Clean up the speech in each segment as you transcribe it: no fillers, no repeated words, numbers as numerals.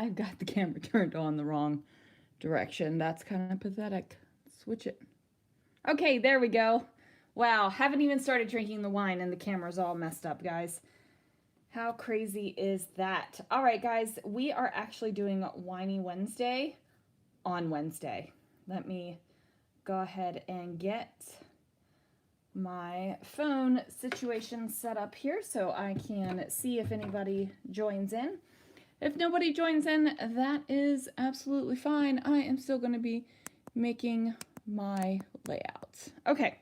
I've got the camera turned on the wrong direction. That's kind of pathetic. Switch it. Okay, there we go. Wow, haven't even started drinking the wine and the camera's all messed up, guys. How crazy is that? All right, guys, we are actually doing Winey Wednesday on Wednesday. Let me go ahead and get my phone situation set up here so I can see if anybody joins in. If nobody joins in, that is absolutely fine. I am still going to be making my layouts. Okay,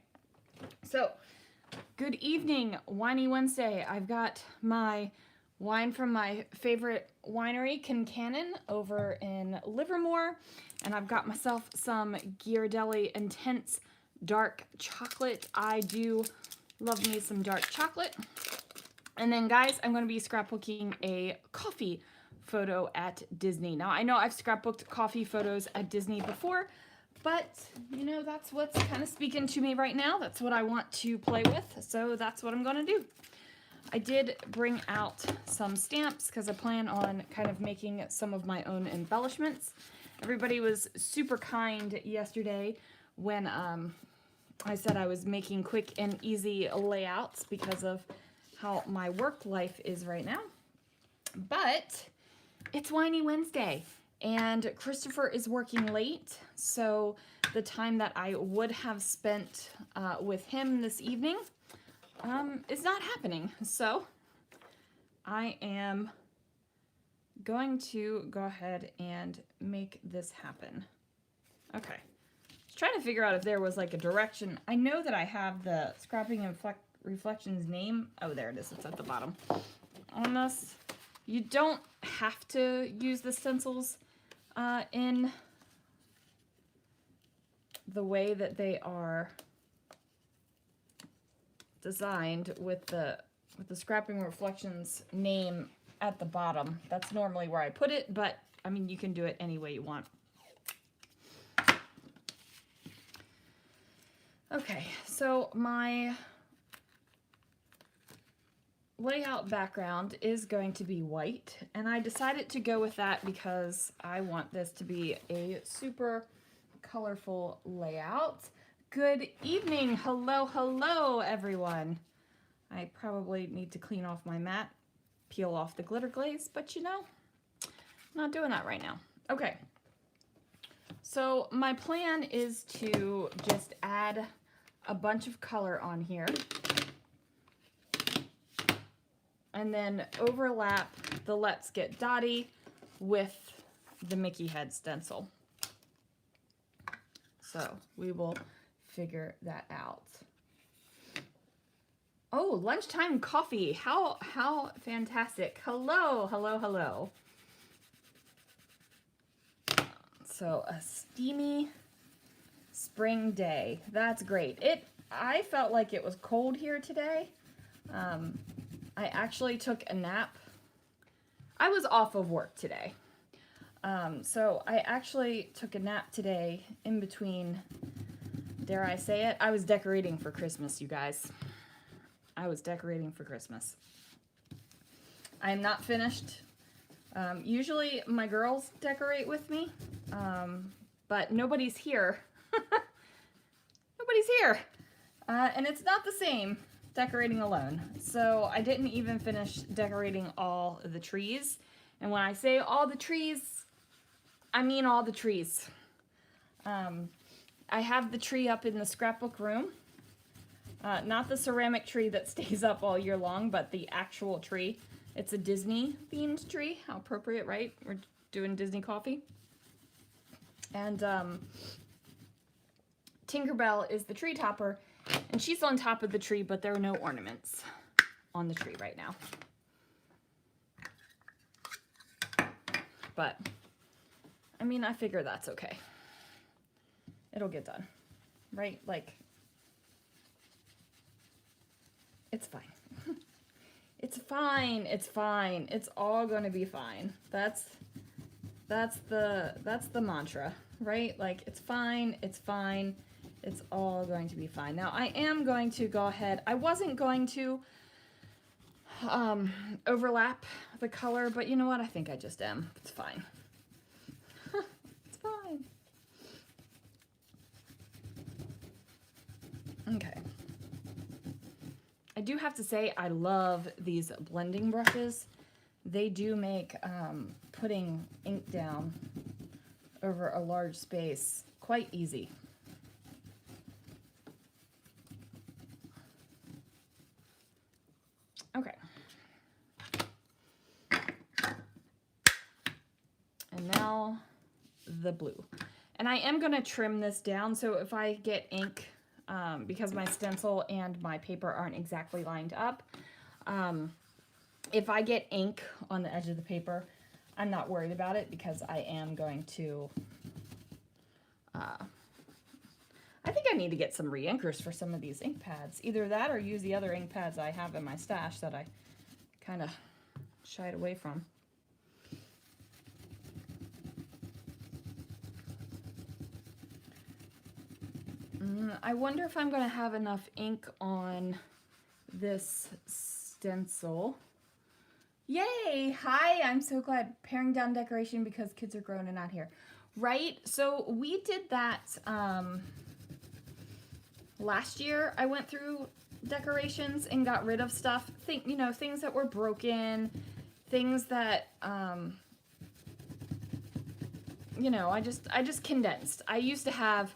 so good evening, Winey Wednesday. I've got my wine from my favorite winery, Kincannon, over in Livermore, and I've got myself some Ghirardelli Intense dark chocolate. I do love me some dark chocolate. And then, guys, I'm going to be scrapbooking a coffee photo at Disney. Now, I know I've scrapbooked coffee photos at Disney before, but, you know, that's what's kind of speaking to me right now. That's what I want to play with, so that's what I'm going to do. I did bring out some stamps because I plan on kind of making some of my own embellishments. Everybody was super kind yesterday when I said I was making quick and easy layouts because of how my work life is right now. But it's Winey Wednesday and Christopher is working late, so the time that I would have spent with him this evening is not happening. So I am going to go ahead and make this happen. Okay. Trying to figure out if there was like a direction. I know that I have the Scrapping and Reflections name. Oh, there it is. It's at the bottom. On this, you don't have to use the stencils in the way that they are designed with the Scrapping Reflections name at the bottom. That's normally where I put it, but I mean, you can do it any way you want. Okay, so my layout background is going to be white, and I decided to go with that because I want this to be a super colorful layout. Good evening, hello everyone. I probably need to clean off my mat, peel off the glitter glaze, but you know, I'm not doing that right now. Okay. So my plan is to just add a bunch of color on here and then overlap the Let's Get Dotty with the Mickey head stencil. So we will figure that out. Oh, lunchtime coffee. How fantastic. Hello. So a steamy spring day. That's great. I felt like it was cold here today. I actually took a nap. I was off of work today. So I actually took a nap today in between, dare I say it, I was decorating for Christmas, you guys. I was decorating for Christmas. I am not finished. Usually my girls decorate with me, but nobody's here. Nobody's here. And it's not the same decorating alone. So I didn't even finish decorating all the trees. And when I say all the trees, I mean all the trees. I have the tree up in the scrapbook room. Not the ceramic tree that stays up all year long, but the actual tree. It's a Disney themed tree. How appropriate, right? We're doing Disney coffee. And Tinkerbell is the tree topper, and she's on top of the tree, but there are no ornaments on the tree right now. But, I mean, I figure that's okay. It'll get done, right? Like, it's fine. It's fine. It's fine. It's all going to be fine. That's the mantra, right? Like, it's fine. It's fine. It's all going to be fine. Now, I am going to go ahead. I wasn't going to overlap the color, but you know what? I think I just am. It's fine. It's fine. Okay. I do have to say I love these blending brushes. They do make putting ink down over a large space quite easy. Okay. And now the blue. And I am going to trim this down, so if I get ink, because my stencil and my paper aren't exactly lined up, if I get ink on the edge of the paper, I'm not worried about it because I am going to, I think I need to get some re-inkers for some of these ink pads. Either that or use the other ink pads I have in my stash that I kind of shied away from. I wonder if I'm going to have enough ink on this stencil. Yay! Hi, I'm so glad. Paring down decoration because kids are grown and not here. Right? So we did that last year. I went through decorations and got rid of stuff. You know, things that were broken, things that you know, I just condensed. I used to have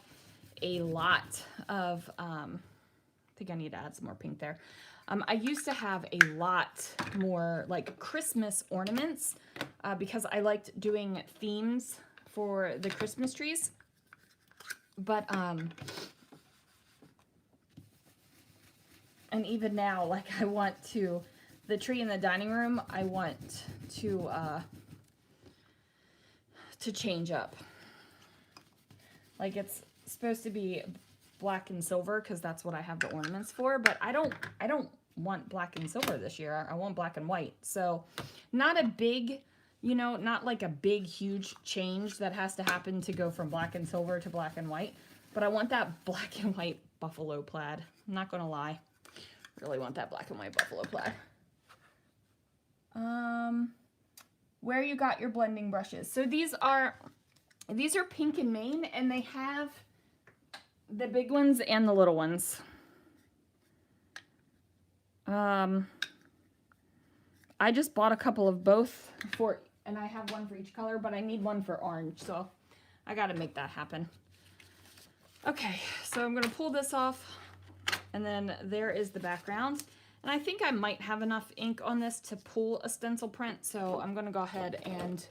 a lot of I think I need to add some more pink there. I used to have a lot more like Christmas ornaments because I liked doing themes for the Christmas trees. But and even now, like I want to, the tree in the dining room, I want to change up. Like it's supposed to be black and silver because that's what I have the ornaments for, but I don't want black and silver this year. I want black and white. So not a big, you know, not like a big huge change that has to happen to go from black and silver to black and white, but I want that black and white buffalo plaid. I'm not gonna lie, really want that black and white buffalo plaid. Where you got your blending brushes. So these are Pink and Maine, and they have the big ones and the little ones. I just bought a couple of both and I have one for each color, but I need one for orange, so I gotta make that happen. Okay, so I'm gonna pull this off, and then there is the background. And I think I might have enough ink on this to pull a stencil print, so I'm gonna go ahead and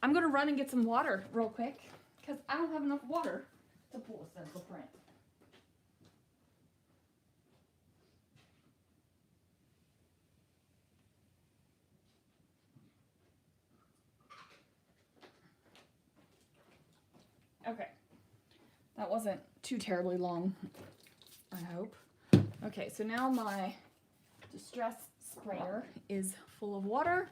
I'm gonna run and get some water real quick because I don't have enough water to pull a stencil print. Okay, that wasn't too terribly long, I hope. Okay, so now my distress sprayer is full of water.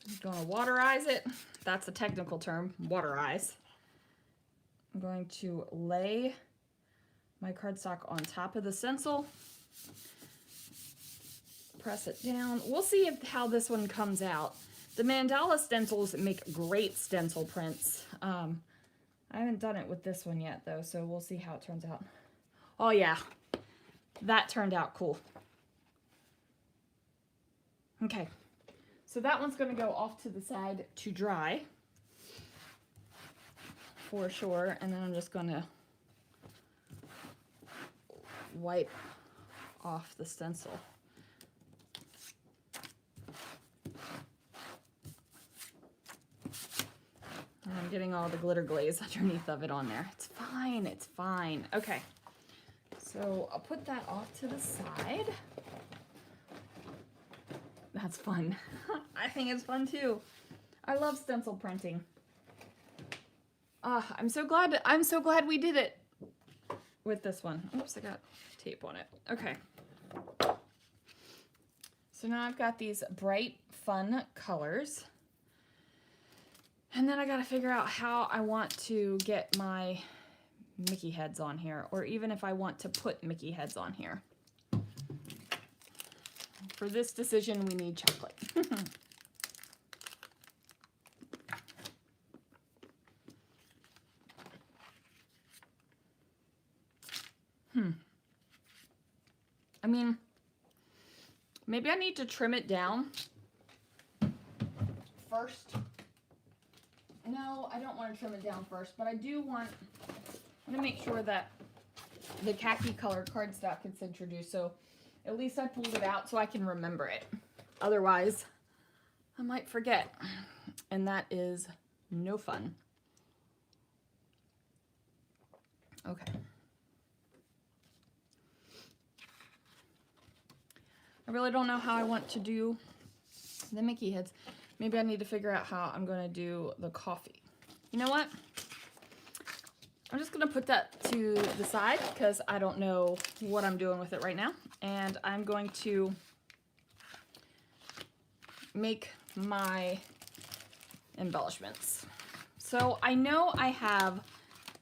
I'm going to waterize it. That's a technical term, waterize. I'm going to lay my cardstock on top of the stencil. Press it down. We'll see how this one comes out. The mandala stencils make great stencil prints. I haven't done it with this one yet though, so we'll see how it turns out. Oh yeah, that turned out cool. Okay, so that one's gonna go off to the side to dry for sure, and then I'm just gonna wipe off the stencil. I'm getting all the glitter glaze underneath of it on there. It's fine, it's fine. Okay, so I'll put that off to the side. That's fun. I think it's fun too. I love stencil printing. I'm so glad we did it with this one. Oops, I got tape on it. Okay. So now I've got these bright, fun colors. And then I gotta figure out how I want to get my Mickey heads on here, or even if I want to put Mickey heads on here. For this decision, we need chocolate. I mean, maybe I need to trim it down first. No, I don't want to trim it down first, but I do want to make sure that the khaki color cardstock gets introduced, so at least I pulled it out so I can remember it. Otherwise, I might forget, and that is no fun. Okay. I really don't know how I want to do the Mickey heads. Maybe I need to figure out how I'm going to do the coffee. You know what? I'm just going to put that to the side because I don't know what I'm doing with it right now. And I'm going to make my embellishments. So I know I have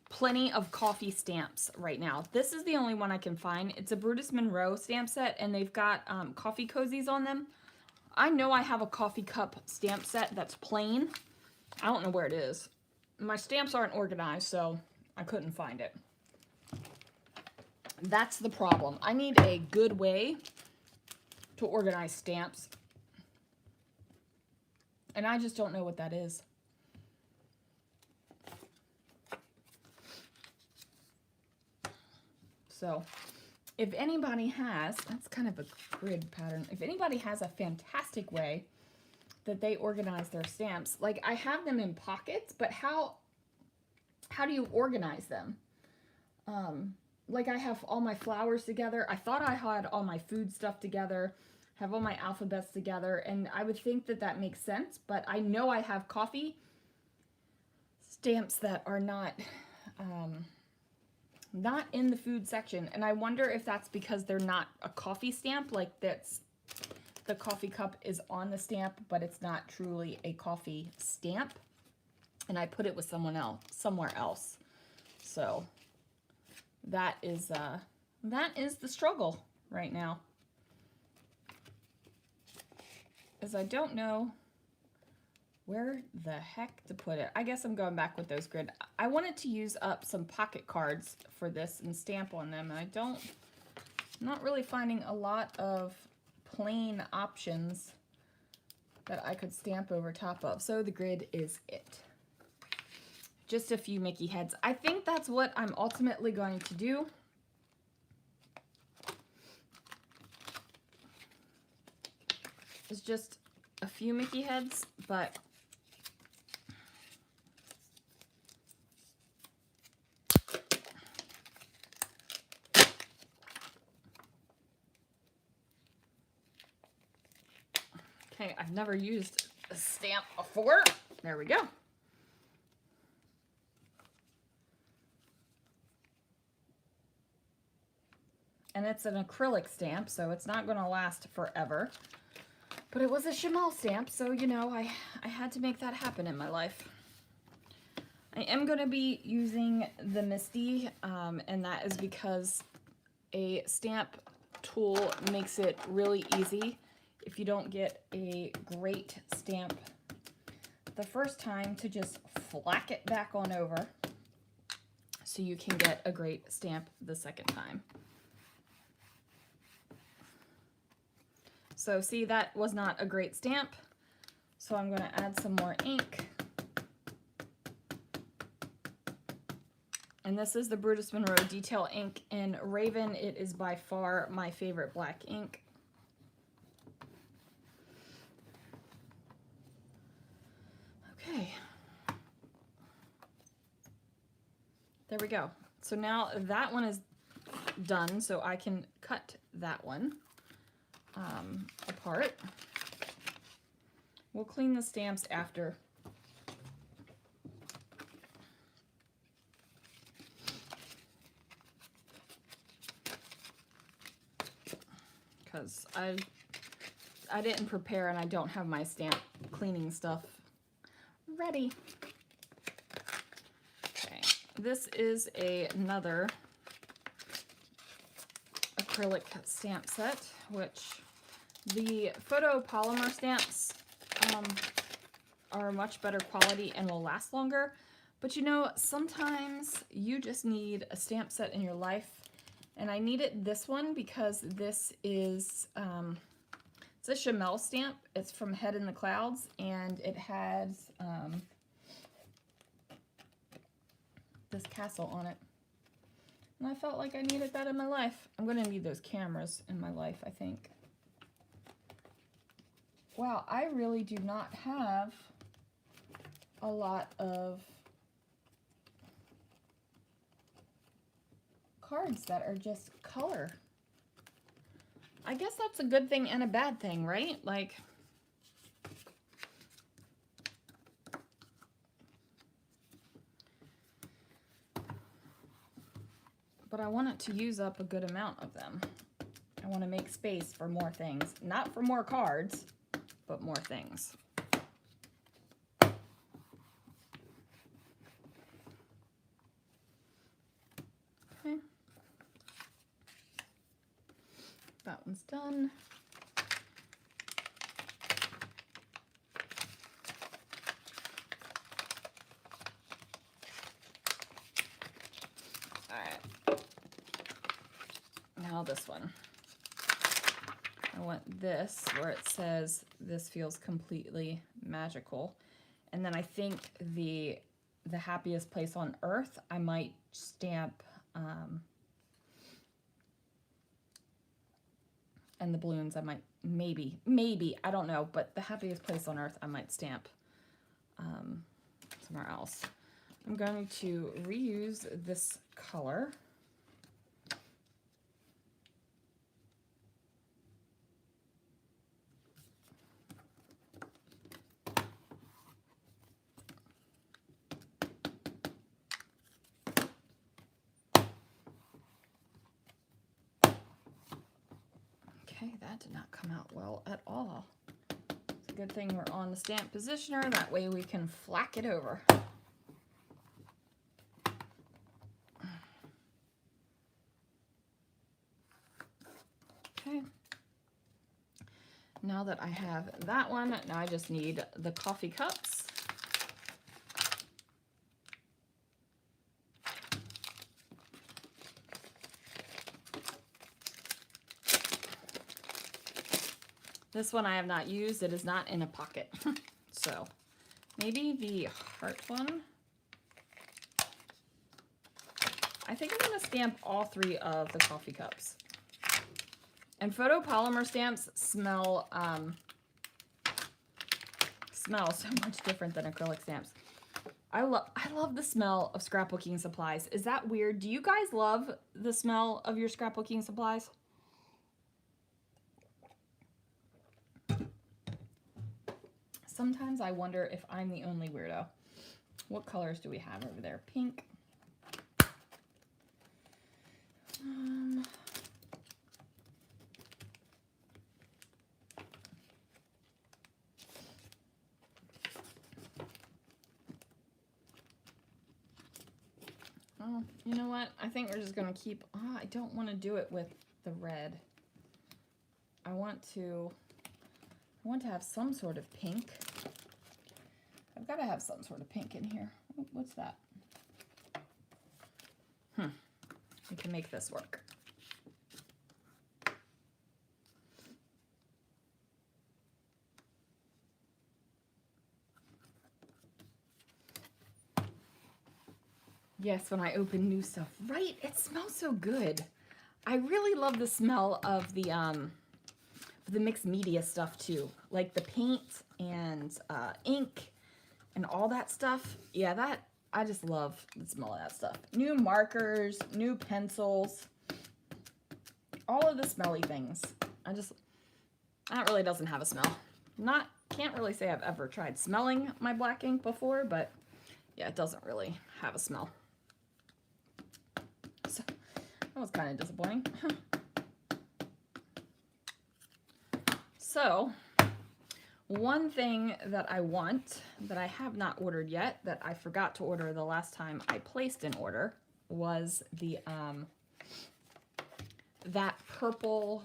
plenty of coffee stamps right now. This is the only one I can find. It's a Brutus Monroe stamp set, and they've got coffee cozies on them. I know I have a coffee cup stamp set that's plain. I don't know where it is. My stamps aren't organized, so I couldn't find it. That's the problem. I need a good way to organize stamps, and I just don't know what that is. So if anybody has, that's kind of a grid pattern. If anybody has a fantastic way that they organize their stamps, like I have them in pockets, but how do you organize them? Like I have all my flowers together. I thought I had all my food stuff together, have all my alphabets together, and I would think that that makes sense, but I know I have coffee stamps that are not in the food section, and I wonder if that's because they're not a coffee stamp, like that's the coffee cup is on the stamp, but it's not truly a coffee stamp, and I put it with somewhere else. So that is the struggle right now, as I don't know where the heck to put it. I guess I'm going back with those grid. I wanted to use up some pocket cards for this and stamp on them, and I'm not really finding a lot of plain options that I could stamp over top of. So the grid is it. Just a few Mickey heads. I think that's what I'm ultimately going to do. It's just a few Mickey heads, but okay, I've never used a stamp before. There we go. And it's an acrylic stamp, so it's not going to last forever. But it was a Chamel stamp, so, you know, I had to make that happen in my life. I am going to be using the Misty, and that is because a stamp tool makes it really easy if you don't get a great stamp the first time to just flack it back on over so you can get a great stamp the second time. So see, that was not a great stamp, so I'm going to add some more ink. And this is the Brutus Monroe Detail Ink in Raven. It is by far my favorite black ink. Okay. There we go. So now that one is done, so I can cut that one apart. We'll clean the stamps after. Because I didn't prepare and I don't have my stamp cleaning stuff ready. Okay, this is another acrylic stamp set, which the photopolymer stamps are much better quality and will last longer. But you know, sometimes you just need a stamp set in your life. And I needed this one because this is, it's a Chamel stamp. It's from Head in the Clouds, and it has this castle on it. And I felt like I needed that in my life. I'm going to need those cameras in my life, I think. Wow, I really do not have a lot of cards that are just color. I guess that's a good thing and a bad thing, right? Like, but I want it to use up a good amount of them. I want to make space for more things. Not for more cards, but more things. Okay. That one's done. All right. Now this one. I want this where it says this feels completely magical. And then I think the happiest place on earth, I might stamp and the balloons I might maybe, I don't know, but the happiest place on earth I might stamp somewhere else. I'm going to reuse this color. Okay, that did not come out well at all. It's a good thing we're on the stamp positioner, that way we can flack it over. Okay. Now that I have that one, now I just need the coffee cups. This one I have not used. It is not in a pocket. So maybe the heart one. I think I'm going to stamp all three of the coffee cups. And photopolymer stamps smell so much different than acrylic stamps. I love the smell of scrapbooking supplies. Is that weird? Do you guys love the smell of your scrapbooking supplies? Sometimes I wonder if I'm the only weirdo. What colors do we have over there? Pink. Oh, you know what? I think we're just going to keep... I don't want to do it with the red. I want to have some sort of pink. I've got to have some sort of pink in here. What's that? We can make this work. Yes, when I open new stuff. Right, it smells so good. I really love the smell of the mixed media stuff too. Like the paint and ink and all that stuff. Yeah, I just love the smell of that stuff. New markers, new pencils, all of the smelly things. That really doesn't have a smell. Can't really say I've ever tried smelling my black ink before, but yeah, it doesn't really have a smell. So that was kind of disappointing. So One thing that I want that I have not ordered yet, that I forgot to order the last time I placed an order, was the that purple,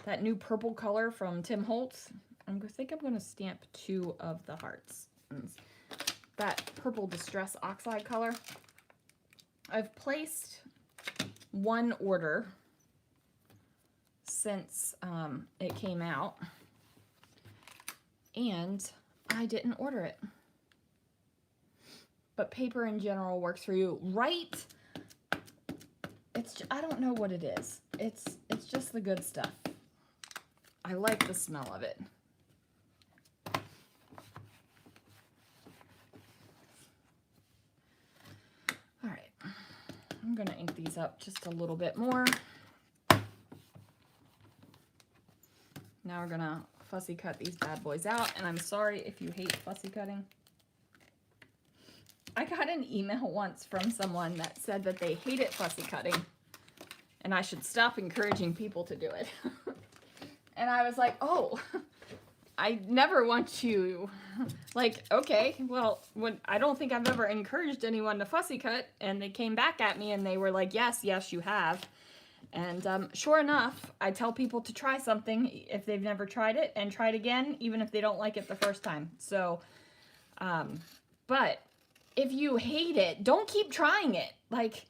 that new purple color from Tim Holtz. I think I'm going to stamp 2 of the hearts. That purple Distress Oxide color. I've placed 1 order since it came out, and I didn't order it. But paper in general works for you, right? I don't know what it is. It's just the good stuff. I like the smell of it. All right, I'm gonna ink these up just a little bit more. Now we're gonna fussy cut these bad boys out, and I'm sorry if you hate fussy cutting. I got an email once from someone that said that they hated fussy cutting and I should stop encouraging people to do it. And I was like, oh, I never want to, like, okay, well, I don't think I've ever encouraged anyone to fussy cut, and they came back at me and they were like, yes, you have. And sure enough, I tell people to try something if they've never tried it, and try it again, even if they don't like it the first time. So, but if you hate it, don't keep trying it. Like,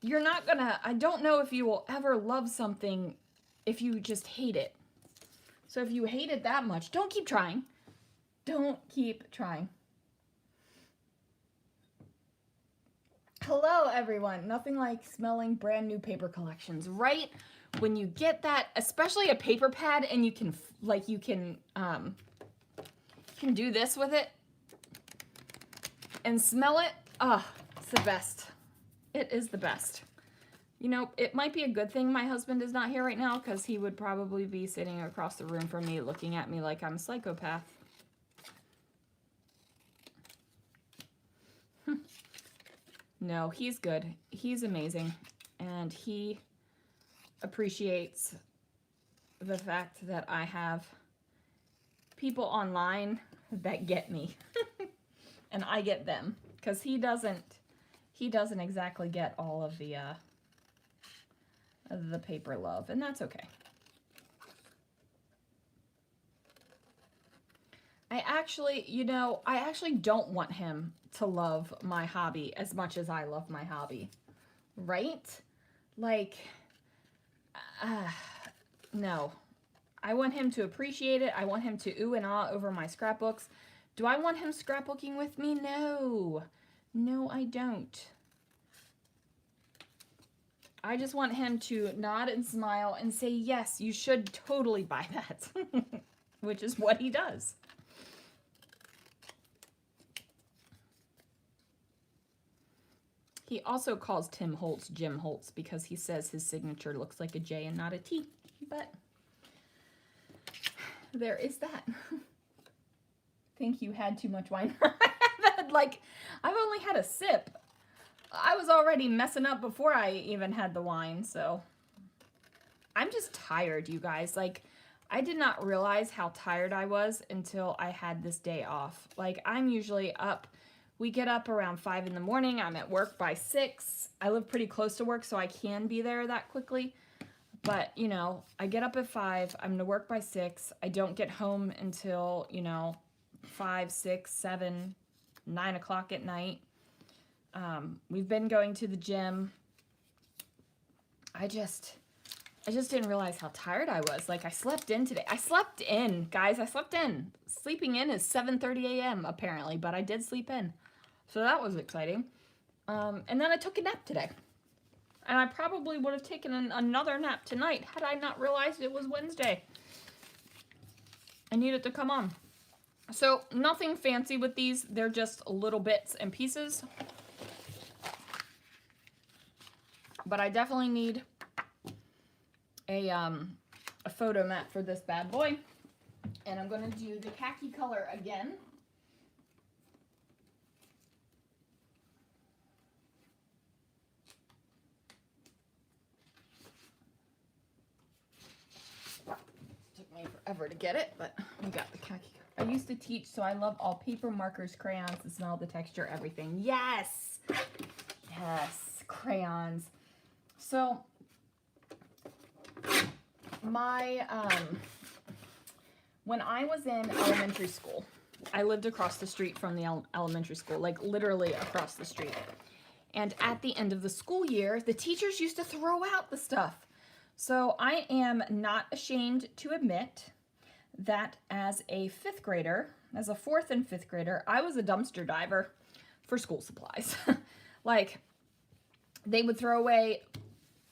you're not gonna, I don't know if you will ever love something if you just hate it. So if you hate it that much, don't keep trying. Don't keep trying. Hello, everyone. Nothing like smelling brand new paper collections, right? When you get that, especially a paper pad, and you can, like, you can do this with it and smell it. Ah, it's the best. It is the best. You know, it might be a good thing my husband is not here right now, because he would probably be sitting across the room from me looking at me like I'm a psychopath. No, he's good. He's amazing. And he appreciates the fact that I have people online that get me. And I get them. Because he doesn't exactly get all of the paper love. And that's okay. I actually don't want him to love my hobby as much as I love my hobby, right? Like, no. I want him to appreciate it. I want him to ooh and ah over my scrapbooks. Do I want him scrapbooking with me? No. No, I don't. I just want him to nod and smile and say, yes, you should totally buy that, which is what he does. He also calls Tim Holtz Jim Holtz because he says his signature looks like a J and not a T. But there is that. Think you had too much wine. Like, I've only had a sip. I was already messing up before I even had the wine, so. I'm just tired, you guys. Like, I did not realize how tired I was until I had this day off. Like, I'm usually up. We get up around 5 in the morning. I'm at work by 6. I live pretty close to work, so I can be there that quickly. But, you know, I get up at 5. I'm to work by 6. I don't get home until, you know, 5, 6, 7, 9 o'clock at night. We've been going to the gym. I just didn't realize how tired I was. Like, I slept in today. I slept in, guys. I slept in. Sleeping in is 7:30 a.m. apparently, but I did sleep in. So that was exciting. And then I took a nap today. And I probably would have taken another nap tonight had I not realized it was Wednesday. I needed to come on. So nothing fancy with these. They're just little bits and pieces. But I definitely need a photo mat for this bad boy. And I'm going to do the khaki color again. Took me forever to get it, but we got the khaki. I used to teach, so I love all paper, markers, crayons, the smell, the texture, everything. Yes! Yes, crayons. So, when I was in elementary school, I lived across the street from the elementary school, like literally across the street. And at the end of the school year, the teachers used to throw out the stuff. So I am not ashamed to admit that as a fifth grader, as a fourth and fifth grader, I was a dumpster diver for school supplies. Like, they would throw away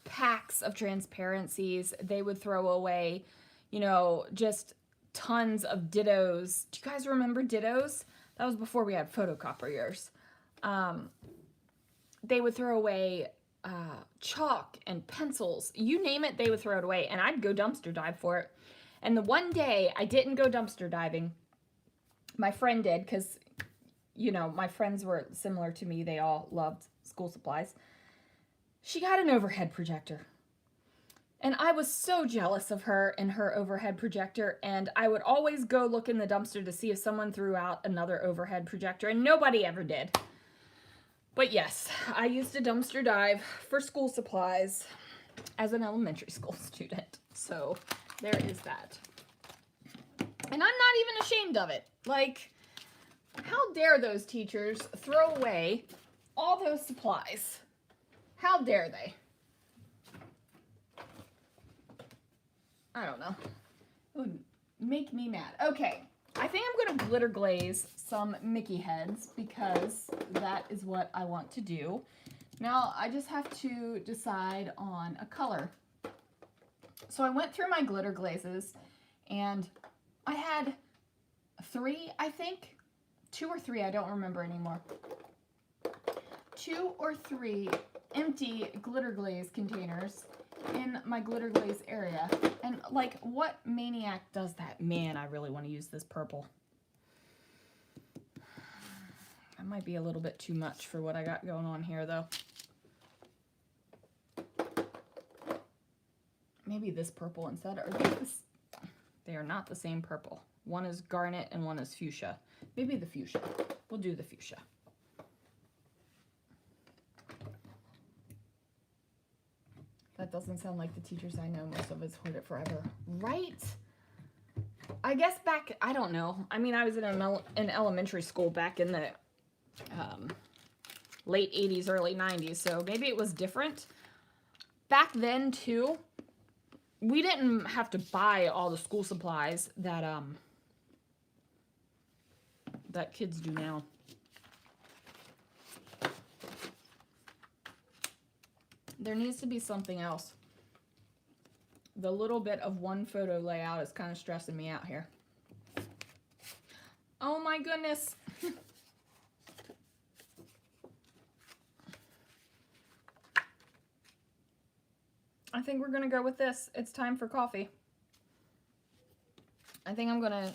packs of transparencies. They would throw away, you know, just tons of dittos. Do you guys remember dittos? That was before we had photocopiers. They would throw away chalk and pencils. You name it, they would throw it away. And I'd go dumpster dive for it. And the one day I didn't go dumpster diving, my friend did, because, you know, my friends were similar to me. They all loved school supplies. She got an overhead projector. And I was so jealous of her and her overhead projector. And I would always go look in the dumpster to see if someone threw out another overhead projector. And nobody ever did. But yes, I used to dumpster dive for school supplies as an elementary school student. So there is that. And I'm not even ashamed of it. Like, how dare those teachers throw away all those supplies? How dare they? I don't know. It would make me mad. Okay, I think I'm going to glitter glaze some Mickey heads because that is what I want to do. Now, I just have to decide on a color. So I went through my glitter glazes and I had 3, I think. 2 or 3, I don't remember anymore. 2 or 3 empty glitter glaze containers in my glitter glaze area. And like, what maniac does that? Man, I really want to use this purple. That might be a little bit too much for what I got going on here though. Maybe this purple instead, or this. They are not the same purple. One is garnet and one is fuchsia. Maybe the fuchsia. We'll do the fuchsia. That doesn't sound like the teachers I know. Most of us heard it forever. Right? I guess back, I don't know. I mean, I was in elementary school back in the late 80s, early 90s, so maybe it was different. Back then, too, we didn't have to buy all the school supplies that that kids do now. There needs to be something else. The little bit of one photo layout is kind of stressing me out here. Oh my goodness. I think we're going to go with this. It's time for coffee. I think I'm going to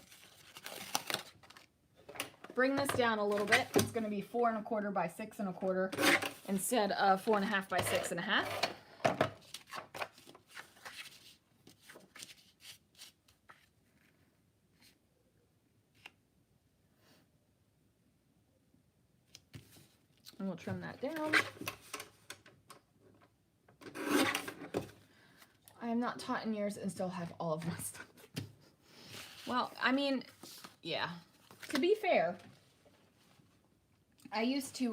bring this down a little bit. It's going to be 4 1/4 by 6 1/4 instead of 4 1/2 by 6 1/2. And we'll trim that down. I am not taught in years and still have all of my stuff. Well, I mean, yeah. To be fair, I used to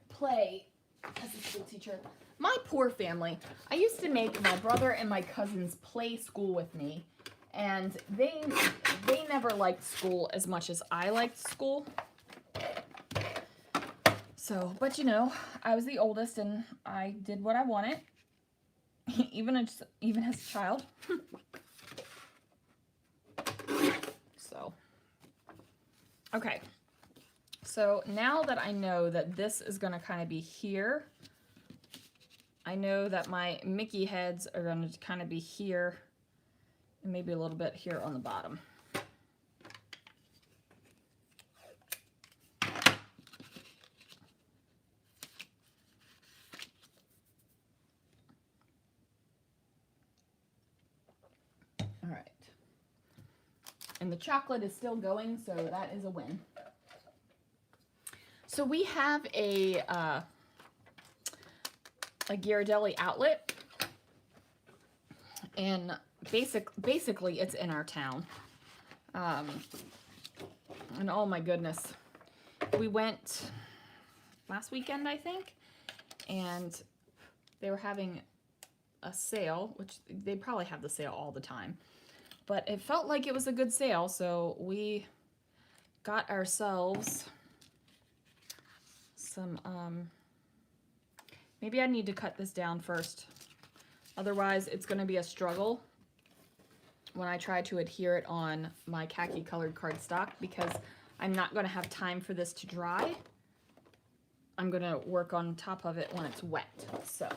play as a school teacher. My poor family. I used to make my brother and my cousins play school with me, and they never liked school as much as I liked school. So, but you know, I was the oldest and I did what I wanted, even as a child. So, okay. So now that I know that this is going to kind of be here, I know that my Mickey heads are going to kind of be here and maybe a little bit here on the bottom. And the chocolate is still going, so that is a win. So we have a Ghirardelli outlet, and basically it's in our town. And oh my goodness, we went last weekend, I think, and they were having a sale, which they probably have the sale all the time, but it felt like it was a good sale, so we got ourselves some, maybe I need to cut this down first, otherwise it's going to be a struggle when I try to adhere it on my khaki colored cardstock, because I'm not going to have time for this to dry. I'm going to work on top of it when it's wet. So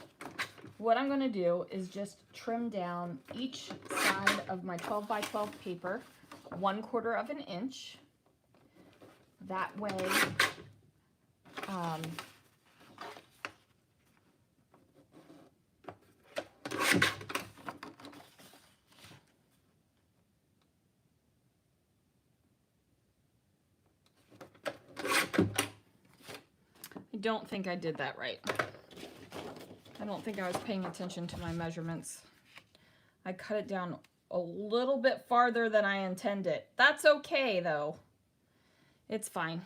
what I'm going to do is just trim down each side of my 12 by 12 paper 1/4 of an inch. That way, I don't think I did that right. I don't think I was paying attention to my measurements. I cut it down a little bit farther than I intended. That's okay though. It's fine.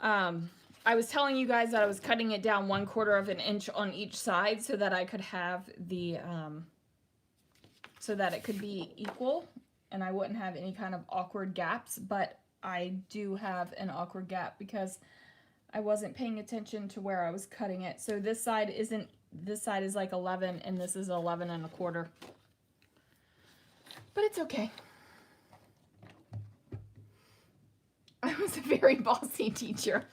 I was telling you guys that I was cutting it down 1/4 of an inch on each side so that I could have the, so that it could be equal and I wouldn't have any kind of awkward gaps, but I do have an awkward gap because I wasn't paying attention to where I was cutting it. So this side isn't, this side is like 11 and this is 11 1/4. But it's okay. I was a very bossy teacher.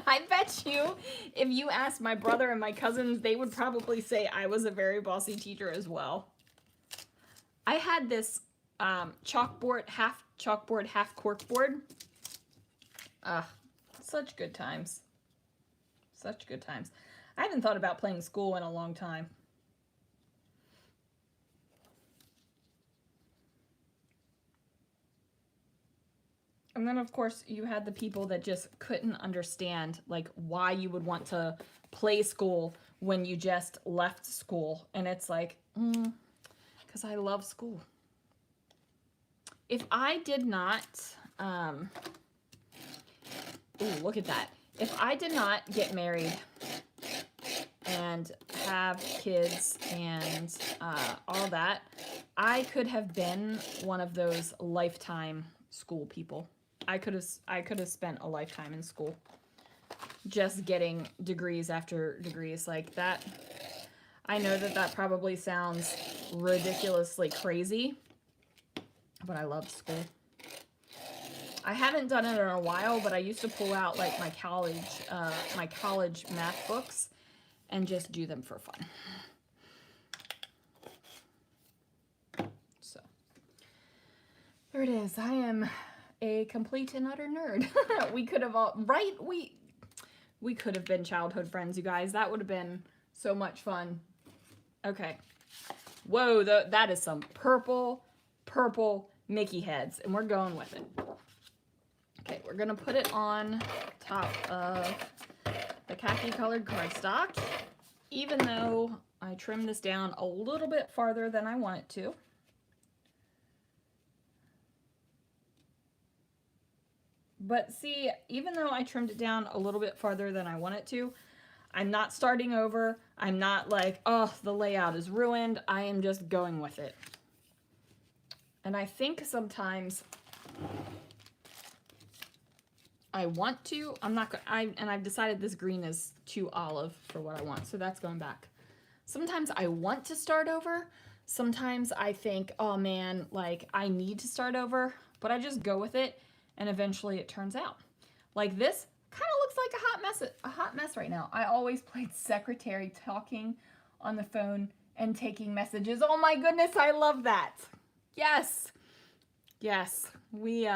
I bet you if you asked my brother and my cousins, they would probably say I was a very bossy teacher as well. I had this chalkboard, half corkboard. Such good times. Such good times. I haven't thought about playing school in a long time. And then, of course, you had the people that just couldn't understand, like, why you would want to play school when you just left school. And it's like, because I love school. If I did not, ooh, look at that. If I did not get married and have kids and all that, I could have been one of those lifetime school people. I could have spent a lifetime in school just getting degrees after degrees like that. I know that that probably sounds ridiculously crazy, but I love school. I haven't done it in a while, but I used to pull out like my college math books and just do them for fun. So there it is. I am a complete and utter nerd. We could have all, right? We could have been childhood friends, you guys. That would have been so much fun. Okay. Whoa, that is some purple Mickey heads, and we're going with it. Okay, we're gonna put it on top of the khaki colored cardstock, even though I trimmed this down a little bit farther than I want it to. But see, even though I trimmed it down a little bit farther than I want it to, I'm not starting over. I'm not like, oh, the layout is ruined. I am just going with it. And I think sometimes I want to, and I've decided this green is too olive for what I want, so that's going back. Sometimes I want to start over. Sometimes I think, oh man, like I need to start over, but I just go with it. And eventually it turns out. Like this kind of looks like a hot mess right now. I always played secretary talking on the phone and taking messages. Oh my goodness, I love that. Yes. Yes. We,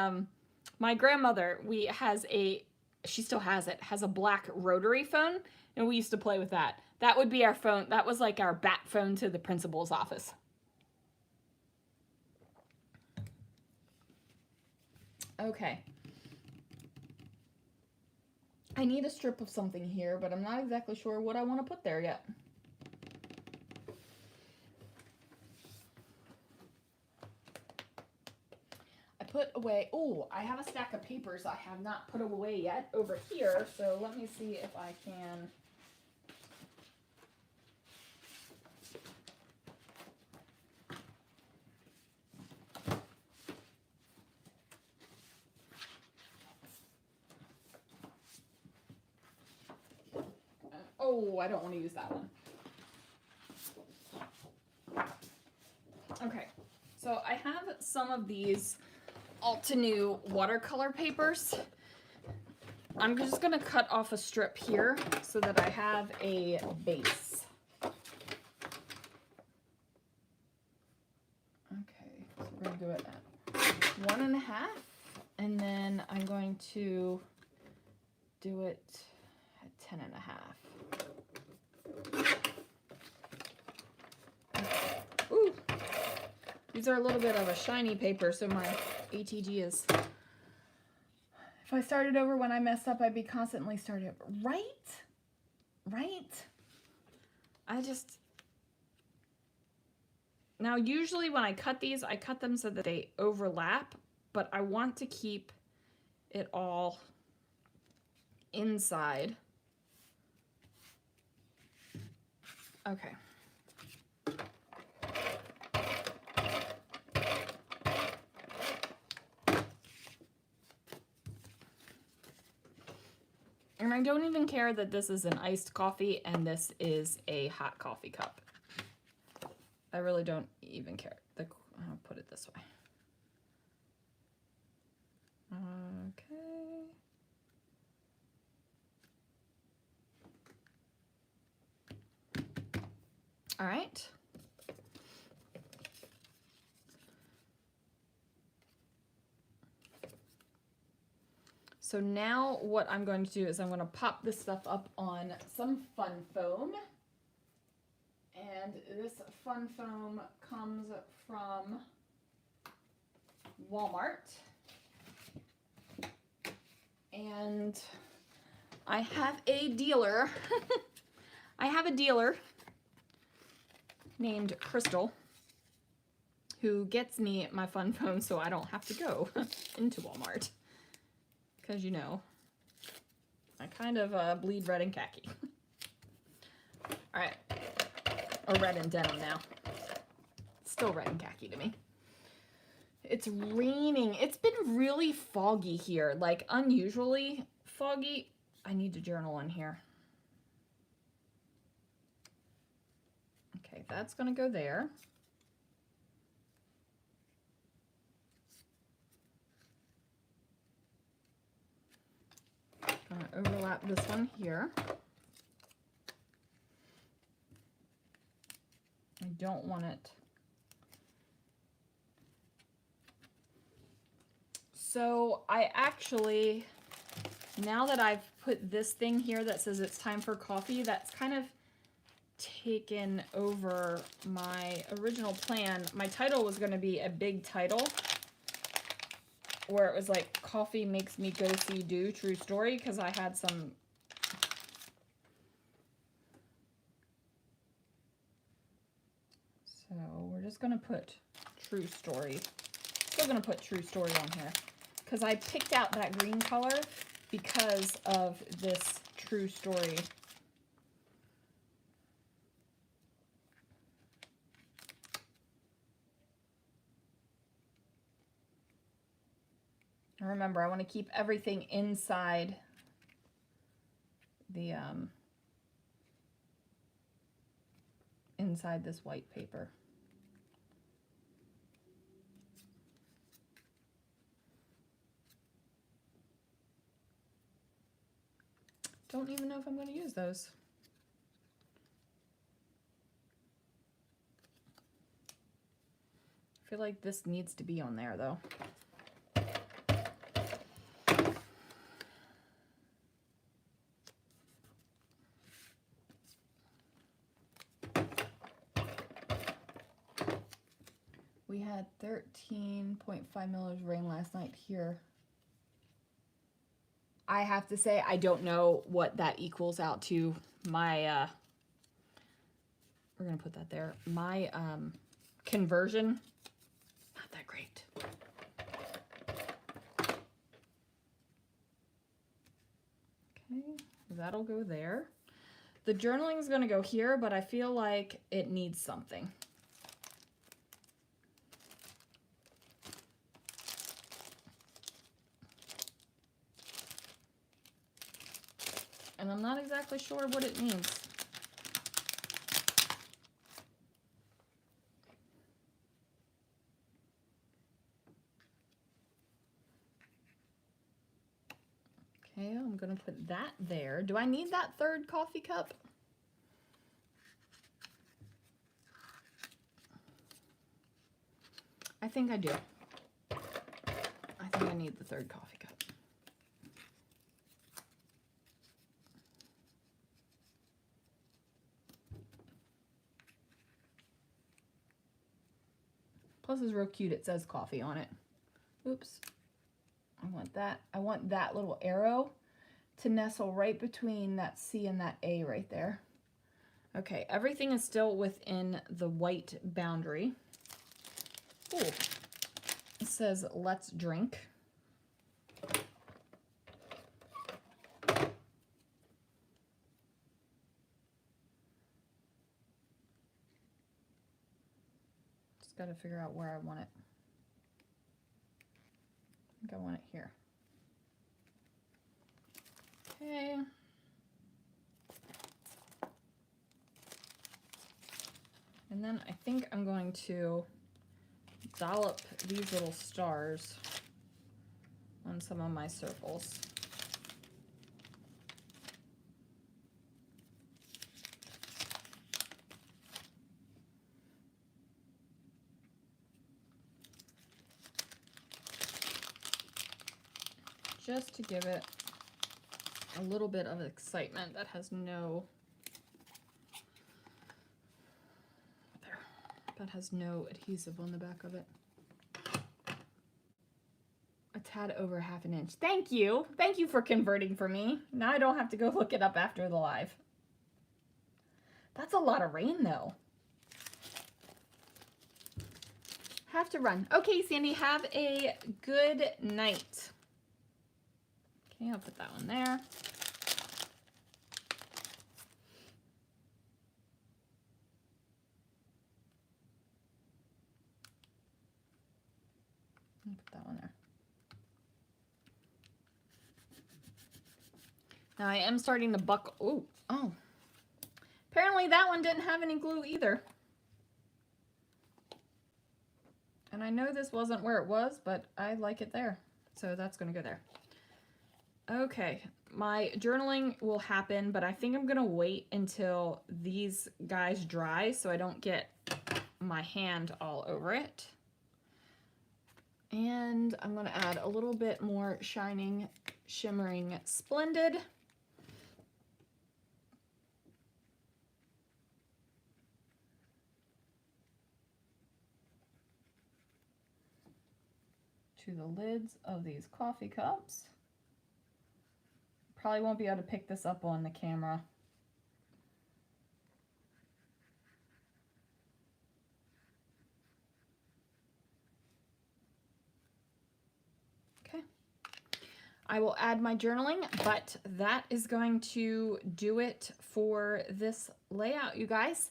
my grandmother, she still has it, has a black rotary phone, and we used to play with that. That would be our phone. That was like our bat phone to the principal's office. Okay. I need a strip of something here, but I'm not exactly sure what I want to put there yet. I put away, oh, I have a stack of papers I have not put away yet over here, so let me see if I can. Oh, I don't want to use that one. Okay, so I have some of these Altenew watercolor papers. I'm just going to cut off a strip here so that I have a base. Okay, so we're going to do it at 1.5, and then I'm going to do it at 10.5. Ooh, these are a little bit of a shiny paper, so my ATG is... If I started over when I messed up, I'd be constantly starting over. Right? Right? I just... Now, usually when I cut these, I cut them so that they overlap, but I want to keep it all inside. Okay. And I don't even care that this is an iced coffee and this is a hot coffee cup. I really don't even care. I'll put it this way. Okay. All right. So now what I'm going to do is I'm going to pop this stuff up on some fun foam. And this fun foam comes from Walmart. And I have a dealer. I have a dealer named Crystal who gets me my fun foam so I don't have to go into Walmart. Because, you know, I kind of bleed red and khaki. All right. Or red and denim now. Still red and khaki to me. It's raining. It's been really foggy here. Like, unusually foggy. I need to journal in here. Okay, that's going to go there. Going to overlap this one here. I don't want it. So I actually, now that I've put this thing here that says it's time for coffee, that's kind of taken over my original plan. My title was going to be a big title where it was like, coffee makes me go see do, true story, because I had some... So we're just going to put true story. Still going to put true story on here because I picked out that green color because of this true story. Remember, I want to keep everything inside the inside this white paper. Don't even know if I'm going to use those. I feel like this needs to be on there though. We had 13.5 milliliters of rain last night here I have to say, I don't know what that equals out to. My, we're going to put that there. My conversion, not that great. Okay, that'll go there. The journaling is going to go here, but I feel like it needs something. And I'm not exactly sure what it means. Okay, I'm gonna put that there. Do I need that third coffee cup? I think I do. I think I need the third coffee cup. Plus it's real cute. It says coffee on it. Oops. I want that. I want that little arrow to nestle right between that C and that A right there. Okay, everything is still within the white boundary. Ooh. It says, let's drink. Just got to figure out where I want it. I think I want it here. Okay. And then I think I'm going to dollop these little stars on some of my circles. Just to give it a little bit of excitement that has no, there, that has no adhesive on the back of it. A tad over ½ inch. Thank you. Thank you for converting for me. Now I don't have to go look it up after the live. That's a lot of rain though. Have to run. Okay, Sandy, have a good night. Okay, I'll put that one there. I'll put that one there. Now I am starting to buckle. Oh, oh. Apparently that one didn't have any glue either. And I know this wasn't where it was, but I like it there. So that's going to go there. Okay, my journaling will happen, but I think I'm going to wait until these guys dry so I don't get my hand all over it. And I'm going to add a little bit more Shining, Shimmering, Splendid. To the lids of these coffee cups. Probably won't be able to pick this up on the camera. Okay. I will add my journaling, but that is going to do it for this layout, you guys.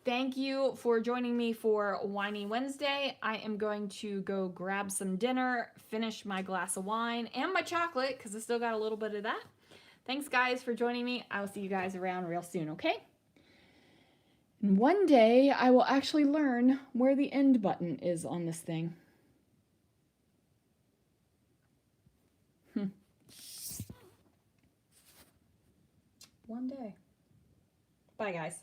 Thank you for joining me for Winey Wednesday. I am going to go grab some dinner, finish my glass of wine and my chocolate because I still got a little bit of that. Thanks, guys, for joining me. I will see you guys around real soon, okay? And one day, I will actually learn where the end button is on this thing. One day. Bye, guys.